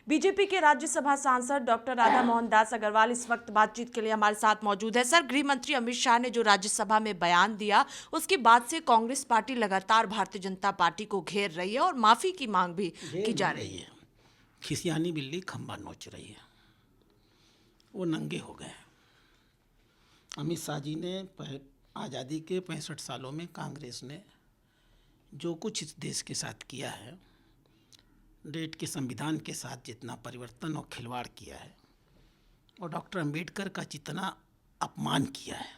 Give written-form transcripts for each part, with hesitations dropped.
BJP के राज्यसभा सांसद doctor Radha Mohan Das Agarwal इस वक्त बातचीत के लिए हमारे साथ मौजूद है। सर, गृह मंत्री अमित शाह ने जो राज्यसभा में बयान दिया उसके बाद से कांग्रेस पार्टी लगातार भारतीय जनता पार्टी को घेर रही है और माफी की मांग भी की जा रही है। खिसियानी बिल्ली खंबा नोच रही है, वो नंगे हो गए। अमित शाह जी ने आज़ादी के 65 सालों में कांग्रेस ने जो कुछ इस देश के साथ किया है, देश के संविधान के साथ जितना परिवर्तन और खिलवाड़ किया है और डॉक्टर अंबेडकर का जितना अपमान किया है,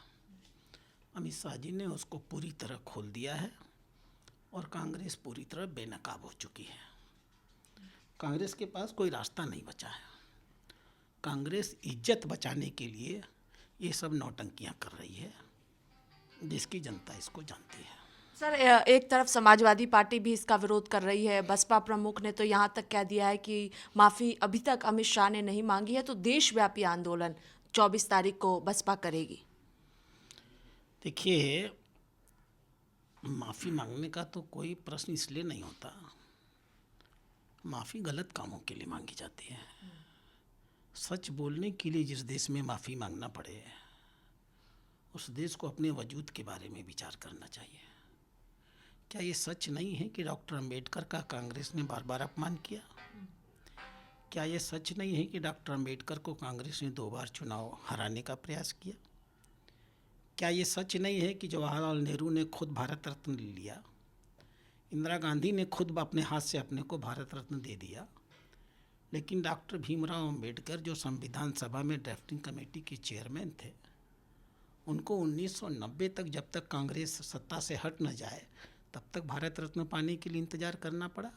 अमित शाह जी ने उसको पूरी तरह खोल दिया है और कांग्रेस पूरी तरह बेनकाब हो चुकी है। कांग्रेस के पास कोई रास्ता नहीं बचा है। कांग्रेस इज्जत बचाने के लिए ये सब नौटंकियां कर रही है। देश की जनता इसको जानती है। सर, एक तरफ समाजवादी पार्टी भी इसका विरोध कर रही है। बसपा प्रमुख ने तो यहाँ तक कह दिया है कि माफ़ी अभी तक अमित शाह ने नहीं मांगी है तो देशव्यापी आंदोलन 24 तारीख को बसपा करेगी। देखिए, माफ़ी मांगने का तो कोई प्रश्न इसलिए नहीं होता। माफ़ी गलत कामों के लिए मांगी जाती है। सच बोलने के लिए जिस देश में माफ़ी मांगना पड़े, उस देश को अपने वजूद के बारे में विचार करना चाहिए। क्या ये सच नहीं है कि डॉक्टर अंबेडकर का कांग्रेस ने बार बार अपमान किया? क्या ये सच नहीं है कि डॉक्टर अंबेडकर को कांग्रेस ने 2 बार चुनाव हराने का प्रयास किया? क्या ये सच नहीं है कि जवाहरलाल नेहरू ने खुद भारत रत्न ले लिया, इंदिरा गांधी ने खुद अपने हाथ से अपने को भारत रत्न दे दिया, लेकिन डॉक्टर भीमराव अंबेडकर जो संविधान सभा में ड्राफ्टिंग कमेटी के चेयरमैन थे, उनको 1990 तक, जब तक कांग्रेस सत्ता से हट न जाए, तब तक भारत रत्न पाने के लिए इंतज़ार करना पड़ा।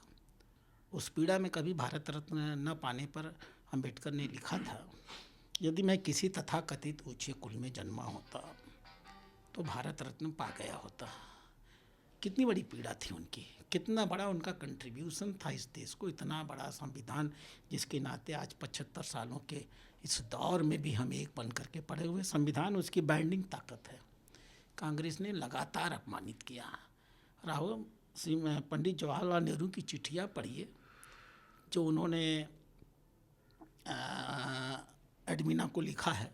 उस पीड़ा में कभी भारत रत्न न पाने पर अंबेडकर ने लिखा था, यदि मैं किसी तथाकथित ऊंचे कुल में जन्मा होता तो भारत रत्न पा गया होता। कितनी बड़ी पीड़ा थी उनकी, कितना बड़ा उनका कंट्रीब्यूशन था इस देश को, इतना बड़ा संविधान जिसके नाते आज 75 सालों के इस दौर में भी हम एक बन करके पड़े हुए संविधान, उसकी बाइंडिंग ताकत है। कांग्रेस ने लगातार अपमानित किया। पंडित जवाहरलाल नेहरू की चिट्ठियाँ पढ़िए जो उन्होंने एडमिना को लिखा है।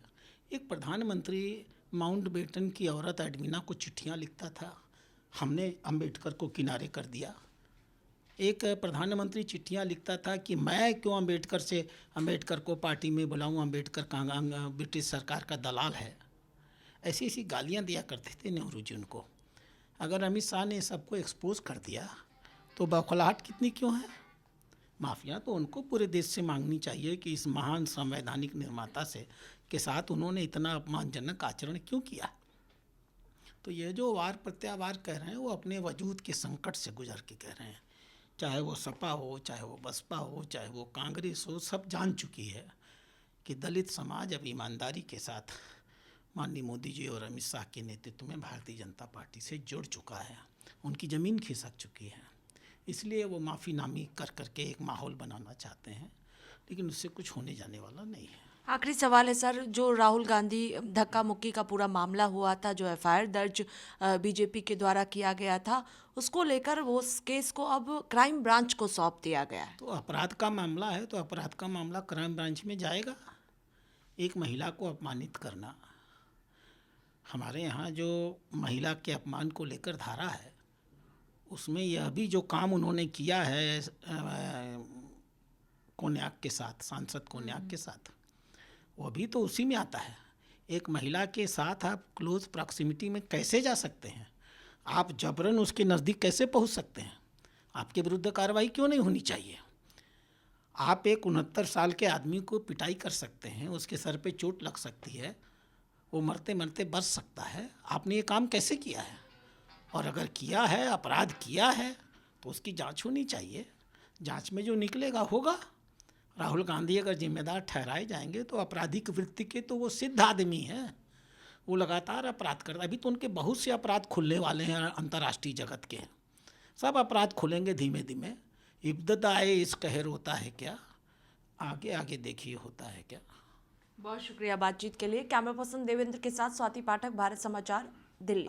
एक प्रधानमंत्री माउंटबेटन की औरत एडमिना को चिट्ठियाँ लिखता था, हमने अंबेडकर को किनारे कर दिया। एक प्रधानमंत्री चिट्ठियाँ लिखता था कि मैं क्यों अंबेडकर को पार्टी में बुलाऊं, अंबेडकर ब्रिटिश सरकार का दलाल है। ऐसी ऐसी गालियाँ दिया करते थे नेहरू जी उनको। अगर अमित शाह ने सबको एक्सपोज कर दिया तो बौखलाहट कितनी क्यों है? माफिया तो उनको पूरे देश से मांगनी चाहिए कि इस महान संवैधानिक निर्माता के साथ उन्होंने इतना अपमानजनक आचरण क्यों किया। तो ये जो वार प्रत्यावार कह रहे हैं वो अपने वजूद के संकट से गुजर के कह रहे हैं। चाहे वो सपा हो, चाहे वो बसपा हो, चाहे वो कांग्रेस हो, सब जान चुकी है कि दलित समाज अब ईमानदारी के साथ माननीय मोदी जी और अमित शाह के नेतृत्व में भारतीय जनता पार्टी से जुड़ चुका है। उनकी ज़मीन खिसक चुकी है। इसलिए वो माफ़ी नामी कर करके एक माहौल बनाना चाहते हैं, लेकिन उससे कुछ होने जाने वाला नहीं है। आखिरी सवाल है सर, जो राहुल गांधी धक्का मुक्की का पूरा मामला हुआ था, जो एफआईआर दर्ज बीजेपी के द्वारा किया गया था, उसको लेकर वो उस केस को अब क्राइम ब्रांच को सौंप दिया गया है। तो अपराध का मामला है तो अपराध का मामला क्राइम ब्रांच में जाएगा। एक महिला को अपमानित करना, हमारे यहाँ जो महिला के अपमान को लेकर धारा है, उसमें यह भी जो काम उन्होंने किया है कोन्याक के साथ, सांसद कोन्याक के साथ, वो भी तो उसी में आता है। एक महिला के साथ आप क्लोज प्रॉक्सिमिटी में कैसे जा सकते हैं? आप जबरन उसके नज़दीक कैसे पहुंच सकते हैं? आपके विरुद्ध कार्रवाई क्यों नहीं होनी चाहिए? आप एक 69 साल के आदमी को पिटाई कर सकते हैं, उसके सर पे चोट लग सकती है, वो मरते मरते बच सकता है। आपने ये काम कैसे किया है? और अगर किया है, अपराध किया है, तो उसकी जांच होनी चाहिए। जांच में जो निकलेगा होगा। राहुल गांधी अगर जिम्मेदार ठहराए जाएंगे तो आपराधिक वृत्ति के तो वो सिद्ध आदमी है, वो लगातार अपराध करता है। अभी तो उनके बहुत से अपराध खुलने वाले हैं अंतर्राष्ट्रीय जगत के, सब अपराध खुलेंगे धीमे धीमे। इब्तदा आए इस कहर होता है क्या, आगे आगे देखिए होता है क्या। बहुत शुक्रिया बातचीत के लिए। कैमरा पर्सन देवेंद्र के साथ स्वाति पाठक, भारत समाचार, दिल्ली।